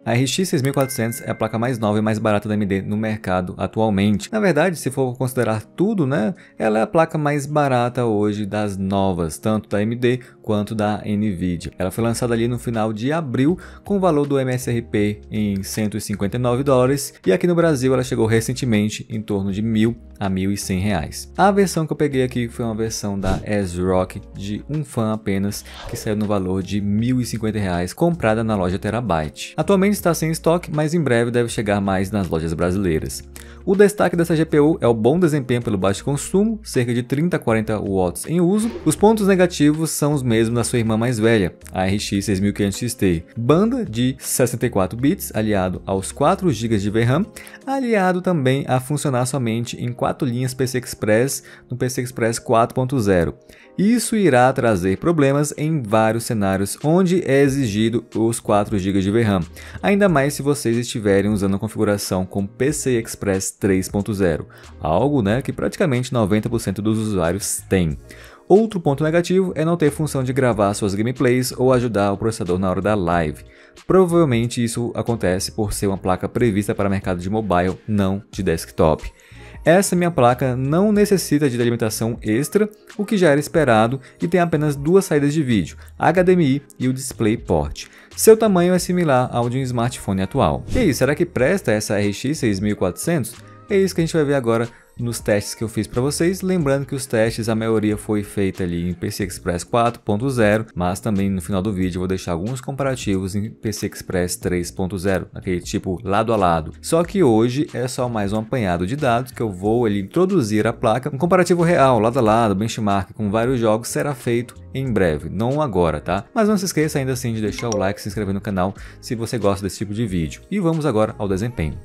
A RX 6400 é a placa mais nova e mais barata da AMD no mercado atualmente. Na verdade, se for considerar tudo, né, ela é a placa mais barata hoje das novas, tanto da AMD quanto da Nvidia. Ela foi lançada ali no final de abril com o valor do MSRP em $159 e aqui no Brasil ela chegou recentemente em torno de R$1.000 a R$1.100. A versão que eu peguei aqui foi uma versão da ASRock de um fã apenas, que saiu no valor de R$1.050, comprada na loja Terabyte. Atualmente está sem estoque, mas em breve deve chegar mais nas lojas brasileiras. O destaque dessa GPU é o bom desempenho pelo baixo consumo, cerca de 30 a 40 watts em uso. Os pontos negativos são os mesmos da sua irmã mais velha, a RX 6500 XT. Banda de 64 bits, aliado aos 4 GB de VRAM, aliado também a funcionar somente em 4 linhas PCI Express no PCI Express 4.0. Isso irá trazer problemas em vários cenários onde é exigido os 4 GB de VRAM, ainda mais se vocês estiverem usando a configuração com PCI Express 3.0, algo, né, que praticamente 90% dos usuários têm. Outro ponto negativo é não ter função de gravar suas gameplays ou ajudar o processador na hora da live. Provavelmente isso acontece por ser uma placa prevista para mercado de mobile, não de desktop. Essa minha placa não necessita de alimentação extra, o que já era esperado, e tem apenas 2 saídas de vídeo, HDMI e o DisplayPort. Seu tamanho é similar ao de um smartphone atual. E aí, será que presta essa RX 6400? É isso que a gente vai ver agora nos testes que eu fiz para vocês, lembrando que os testes, a maioria foi feita ali em PCI Express 4.0, mas também no final do vídeo eu vou deixar alguns comparativos em PCI Express 3.0, aquele tipo lado a lado. Só que hoje é só mais um apanhado de dados que eu vou ali introduzir a placa. Um comparativo real, lado a lado, benchmark com vários jogos será feito em breve, não agora, tá? Mas não se esqueça ainda assim de deixar o like e se inscrever no canal se você gosta desse tipo de vídeo. E vamos agora ao desempenho.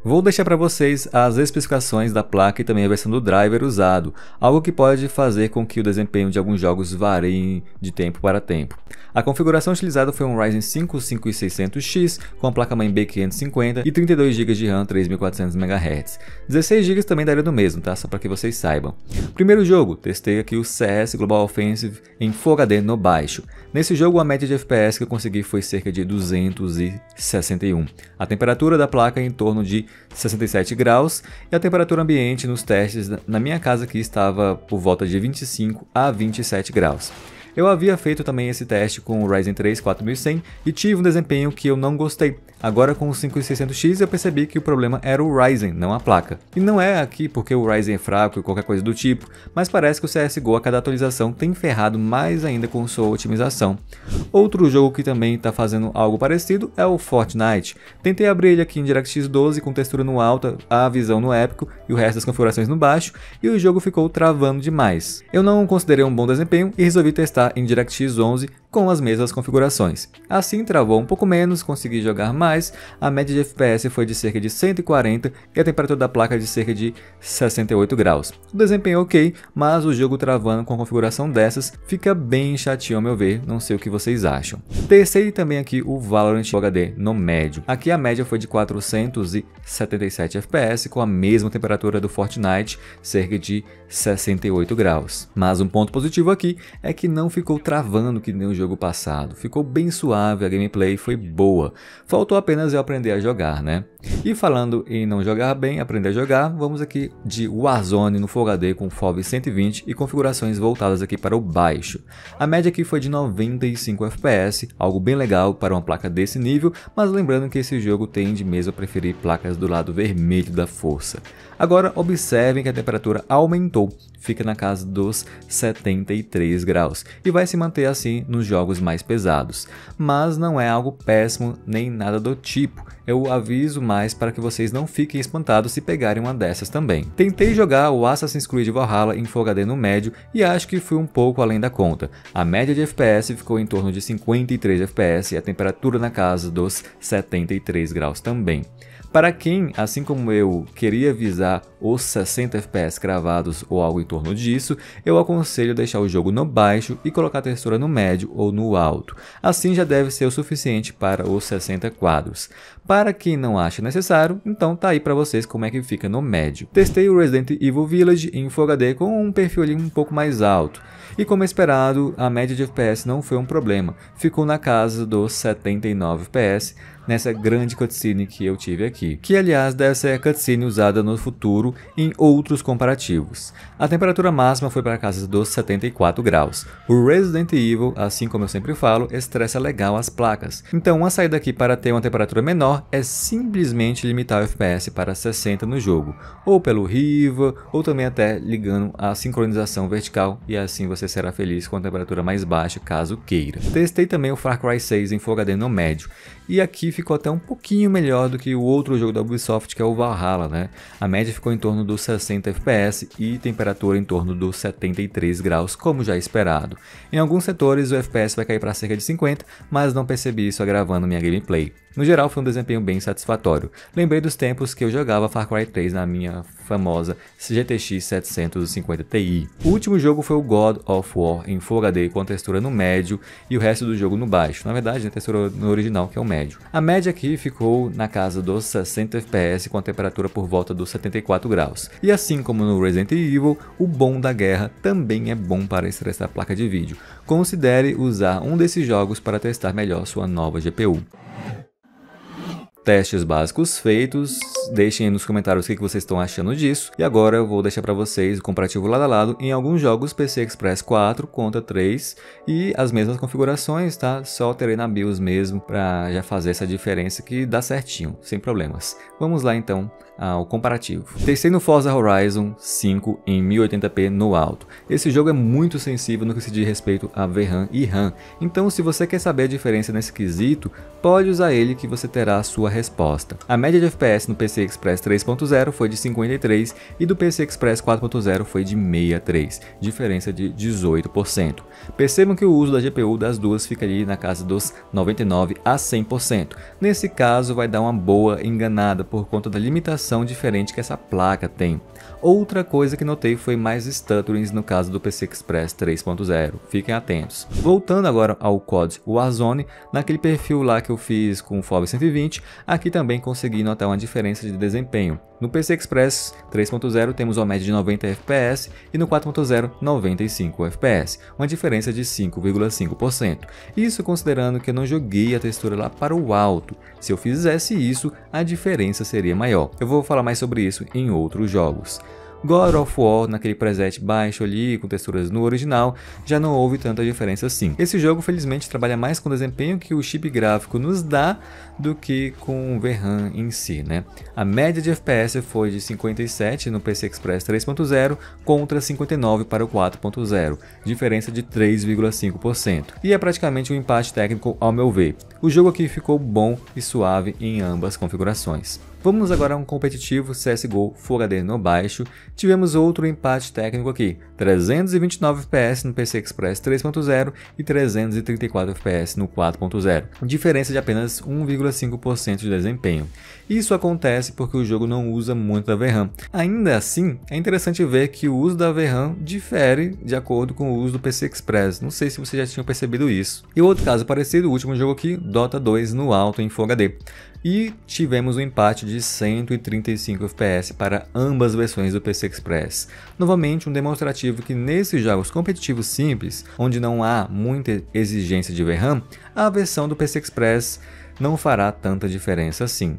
Vou deixar para vocês as especificações da placa e também a versão do driver usado, algo que pode fazer com que o desempenho de alguns jogos varie de tempo para tempo. A configuração utilizada foi um Ryzen 5 5600X com a placa-mãe B550 e 32 GB de RAM 3400 MHz. 16 GB também daria do mesmo, tá? Só para que vocês saibam. Primeiro jogo, testei aqui o CS Global Offensive em Full HD no baixo. Nesse jogo a média de FPS que eu consegui foi cerca de 261. A temperatura da placa é em torno de 67 graus e a temperatura ambiente nos testes na minha casa aqui estava por volta de 25 a 27 graus. Eu havia feito também esse teste com o Ryzen 3 4100 e tive um desempenho que eu não gostei. Agora com o 5600X eu percebi que o problema era o Ryzen, não a placa. E não é aqui porque o Ryzen é fraco e qualquer coisa do tipo, mas parece que o CSGO a cada atualização tem ferrado mais ainda com sua otimização. Outro jogo que também está fazendo algo parecido é o Fortnite. Tentei abrir ele aqui em DirectX 12 com textura no alto, a visão no épico e o resto das configurações no baixo, e o jogo ficou travando demais. Eu não considerei um bom desempenho e resolvi testar em DirectX 11 com as mesmas configurações. Assim travou um pouco menos, consegui jogar mais, a média de FPS foi de cerca de 140 e a temperatura da placa de cerca de 68 graus. O desempenho é ok, mas o jogo travando com a configuração dessas fica bem chatinho ao meu ver, não sei o que vocês acham. Testei também aqui o Valorant HD no médio. Aqui a média foi de 477 FPS com a mesma temperatura do Fortnite, cerca de 68 graus. Mas um ponto positivo aqui é que não ficou travando que nem o jogo passado, ficou bem suave, a gameplay foi boa, faltou apenas eu aprender a jogar, né? E falando em não jogar bem, aprender a jogar, vamos aqui de Warzone no Full HD com FOV 120 e configurações voltadas aqui para o baixo. A média aqui foi de 95 FPS, algo bem legal para uma placa desse nível, mas lembrando que esse jogo tende mesmo a preferir placas do lado vermelho da força. Agora observem que a temperatura aumentou, fica na casa dos 73 graus e vai se manter assim nos jogos mais pesados. Mas não é algo péssimo nem nada do tipo, eu aviso mais para que vocês não fiquem espantados se pegarem uma dessas também. Tentei jogar o Assassin's Creed Valhalla em Full HD no médio e acho que fui um pouco além da conta. A média de FPS ficou em torno de 53 FPS e a temperatura na casa dos 73 graus também. Para quem, assim como eu, queria visar os 60 FPS cravados ou algo em torno disso, eu aconselho deixar o jogo no baixo e colocar a textura no médio ou no alto. Assim já deve ser o suficiente para os 60 quadros. Para quem não acha necessário, então tá aí para vocês como é que fica no médio. Testei o Resident Evil Village em Full HD com um perfil ali um pouco mais alto. E como esperado, a média de FPS não foi um problema, ficou na casa dos 79 FPS nessa grande cutscene que eu tive aqui, que aliás deve ser a cutscene usada no futuro em outros comparativos. A temperatura máxima foi para a casa dos 74 graus. O Resident Evil, assim como eu sempre falo, estressa legal as placas. Então uma saída aqui para ter uma temperatura menor é simplesmente limitar o FPS para 60 no jogo, ou pelo Riva, ou também até ligando a sincronização vertical, e assim você será feliz com a temperatura mais baixa caso queira. Testei também o Far Cry 6 em Full HD no médio, e aqui ficou até um pouquinho melhor do que o outro jogo da Ubisoft, que é o Valhalla, né? A média ficou em torno dos 60 FPS e temperatura em torno dos 73 graus, como já esperado. Em alguns setores o FPS vai cair para cerca de 50, mas não percebi isso gravando minha gameplay. No geral foi um desempenho bem satisfatório. Lembrei dos tempos que eu jogava Far Cry 3 na minha famosa GTX 750 Ti. O último jogo foi o God of War em Full HD com a textura no médio e o resto do jogo no baixo. Na verdade, a textura no original que é o médio. A média aqui ficou na casa dos 60 FPS com a temperatura por volta dos 74 graus. E assim como no Resident Evil, o bom da guerra também é bom para estressar a placa de vídeo. Considere usar um desses jogos para testar melhor sua nova GPU. Testes básicos feitos, deixem aí nos comentários o que vocês estão achando disso. E agora eu vou deixar para vocês o comparativo lado a lado em alguns jogos PCI Express 4 contra 3 e as mesmas configurações, tá? Só alterei na BIOS mesmo para já fazer essa diferença que dá certinho, sem problemas. Vamos lá então ao comparativo. Testei no Forza Horizon 5 em 1080p no alto. Esse jogo é muito sensível no que se diz respeito a VRAM e RAM, então se você quer saber a diferença nesse quesito, pode usar ele que você terá a sua resposta. A média de FPS no PCI Express 3.0 foi de 53 e do PCI Express 4.0 foi de 63, diferença de 18%. Percebam que o uso da GPU das duas fica ali na casa dos 99 a 100%. Nesse caso vai dar uma boa enganada por conta da limitação diferente que essa placa tem. Outra coisa que notei foi mais stutterings no caso do PCI Express 3.0, fiquem atentos. Voltando agora ao COD Warzone, naquele perfil lá que eu fiz com o FOV 120, aqui também consegui notar uma diferença de desempenho. No PCI Express 3.0 temos uma média de 90 FPS e no 4.0 95 FPS, uma diferença de 5,5%. Isso considerando que eu não joguei a textura lá para o alto. Se eu fizesse isso, a diferença seria maior. Eu vou falar mais sobre isso em outros jogos. God of War, naquele preset baixo ali, com texturas no original, já não houve tanta diferença assim. Esse jogo, felizmente, trabalha mais com o desempenho que o chip gráfico nos dá do que com o VRAM em si, né? A média de FPS foi de 57 no PCI Express 3.0 contra 59 para o 4.0, diferença de 3,5%. E é praticamente um empate técnico ao meu ver. O jogo aqui ficou bom e suave em ambas configurações. Vamos agora a um competitivo CSGO Full HD no baixo. Tivemos outro empate técnico aqui, 329 FPS no PCI Express 3.0 e 334 FPS no 4.0, diferença de apenas 1,5% de desempenho. Isso acontece porque o jogo não usa muito da VRAM. Ainda assim, é interessante ver que o uso da VRAM difere de acordo com o uso do PCI Express. Não sei se vocês já tinham percebido isso. E outro caso parecido, o último jogo aqui, Dota 2 no alto em Full HD. E tivemos um empate de 135 FPS para ambas versões do PCI Express. Novamente um demonstrativo que nesses jogos competitivos simples, onde não há muita exigência de VRAM, a versão do PCI Express não fará tanta diferença assim.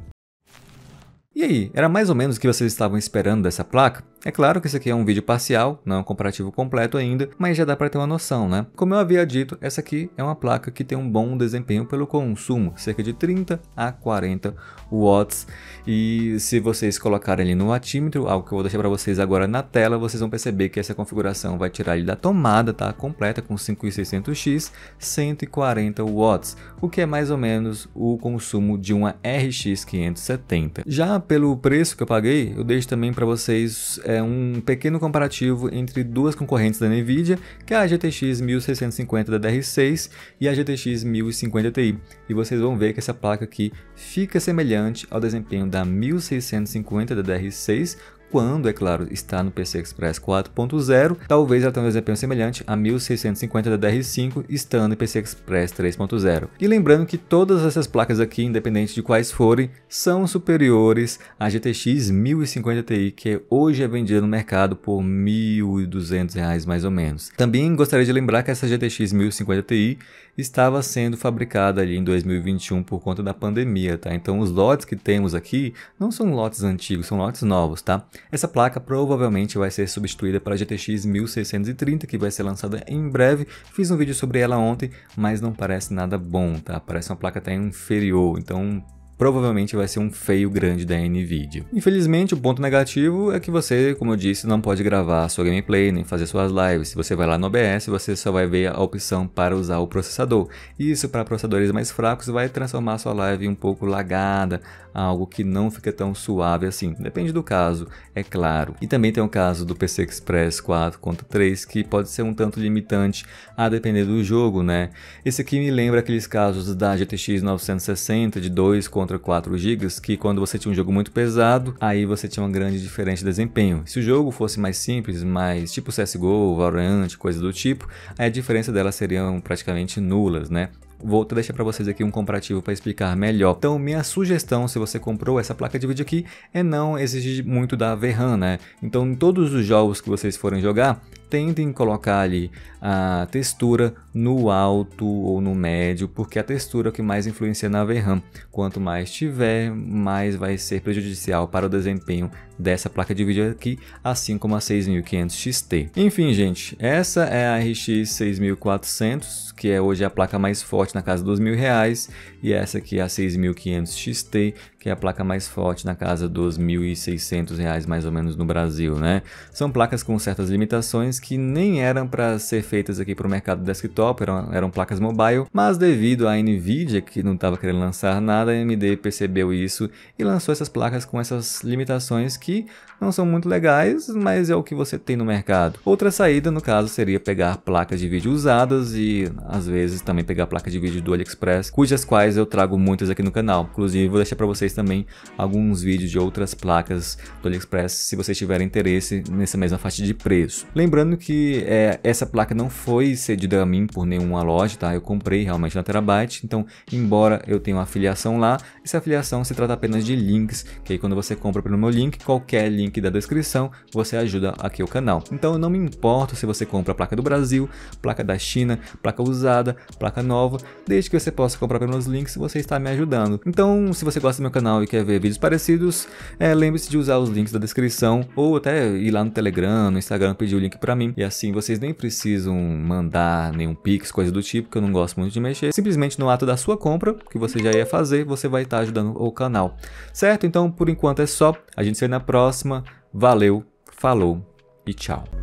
E aí, era mais ou menos o que vocês estavam esperando dessa placa? É claro que esse aqui é um vídeo parcial, não é um comparativo completo ainda, mas já dá para ter uma noção, né? Como eu havia dito, essa aqui é uma placa que tem um bom desempenho pelo consumo, cerca de 30 a 40 watts. E se vocês colocarem ali no watímetro, algo que eu vou deixar para vocês agora na tela, vocês vão perceber que essa configuração vai tirar ele da tomada, tá? Completa com 5600X, 140 watts, o que é mais ou menos o consumo de uma RX 570. Já pelo preço que eu paguei, eu deixo também para vocês um pequeno comparativo entre duas concorrentes da Nvidia, que é a GTX 1650 da DR6 e a GTX 1050 Ti. E vocês vão ver que essa placa aqui fica semelhante ao desempenho da 1650 da DR6 quando, é claro, está no PCI Express 4.0, talvez ela tenha um desempenho semelhante a 1650 da DR5 estando em PCI Express 3.0. E lembrando que todas essas placas aqui, independente de quais forem, são superiores à GTX 1050 Ti, que hoje é vendida no mercado por R$ 1.200 mais ou menos. Também gostaria de lembrar que essa GTX 1050 Ti estava sendo fabricada ali em 2021 por conta da pandemia, tá? Então os lotes que temos aqui não são lotes antigos, são lotes novos, tá? Essa placa provavelmente vai ser substituída pela GTX 1630, que vai ser lançada em breve. Fiz um vídeo sobre ela ontem, mas não parece nada bom, tá? Parece uma placa até inferior, então provavelmente vai ser um feio grande da Nvidia. Infelizmente, o ponto negativo é que você, como eu disse, não pode gravar sua gameplay, nem fazer suas lives. Se você vai lá no OBS, você só vai ver a opção para usar o processador. Isso, para processadores mais fracos, vai transformar sua live um pouco lagada, algo que não fica tão suave assim. Depende do caso, é claro. E também tem o caso do PCI Express 4.3, que pode ser um tanto limitante a depender do jogo, né? Esse aqui me lembra aqueles casos da GTX 960 de 2 contra 4 GB, que quando você tinha um jogo muito pesado, aí você tinha uma grande diferença de desempenho. Se o jogo fosse mais simples, mais tipo CSGO, Valorant, coisa do tipo, aí a diferença delas seriam praticamente nulas, né? Vou deixar para vocês aqui um comparativo para explicar melhor. Então, minha sugestão, se você comprou essa placa de vídeo aqui, é não exigir muito da VRAM, né? Então, em todos os jogos que vocês forem jogar, tentem colocar ali a textura no alto ou no médio, porque a textura é o que mais influencia na VRAM. Quanto mais tiver, mais vai ser prejudicial para o desempenho dessa placa de vídeo aqui, assim como a 6500 XT. Enfim, gente, essa é a RX 6400, que é hoje a placa mais forte na casa dos R$1.000, e essa aqui é a 6500 XT, que é a placa mais forte na casa dos R$1.600 mais ou menos no Brasil, né? São placas com certas limitações que nem eram para ser feitas aqui para o mercado desktop, eram placas mobile, mas devido à Nvidia, que não estava querendo lançar nada, a AMD percebeu isso e lançou essas placas com essas limitações que não são muito legais, mas é o que você tem no mercado. Outra saída, no caso, seria pegar placas de vídeo usadas e, às vezes, também pegar placa de vídeo do AliExpress, cujas quais eu trago muitas aqui no canal. Inclusive, vou deixar para vocês também alguns vídeos de outras placas do AliExpress, se vocês tiverem interesse nessa mesma faixa de preço. Lembrando que essa placa não foi cedida a mim por nenhuma loja, tá? Eu comprei realmente na Terabyte, então, embora eu tenha uma afiliação lá, essa afiliação se trata apenas de links, que aí quando você compra pelo meu link, qualquer link da descrição, você ajuda aqui o canal. Então eu não me importo se você compra a placa do Brasil, placa da China, placa usada, placa nova, desde que você possa comprar pelos links, você está me ajudando. Então, se você gosta do meu canal e quer ver vídeos parecidos, lembre-se de usar os links da descrição, ou até ir lá no Telegram, no Instagram, pedir o link para mim, e assim vocês nem precisam mandar nenhum Pix, coisa do tipo, que eu não gosto muito de mexer. Simplesmente no ato da sua compra, que você já ia fazer, você vai estar ajudando o canal, certo? Então, por enquanto é só, a gente se vê na próxima. Valeu, falou e tchau.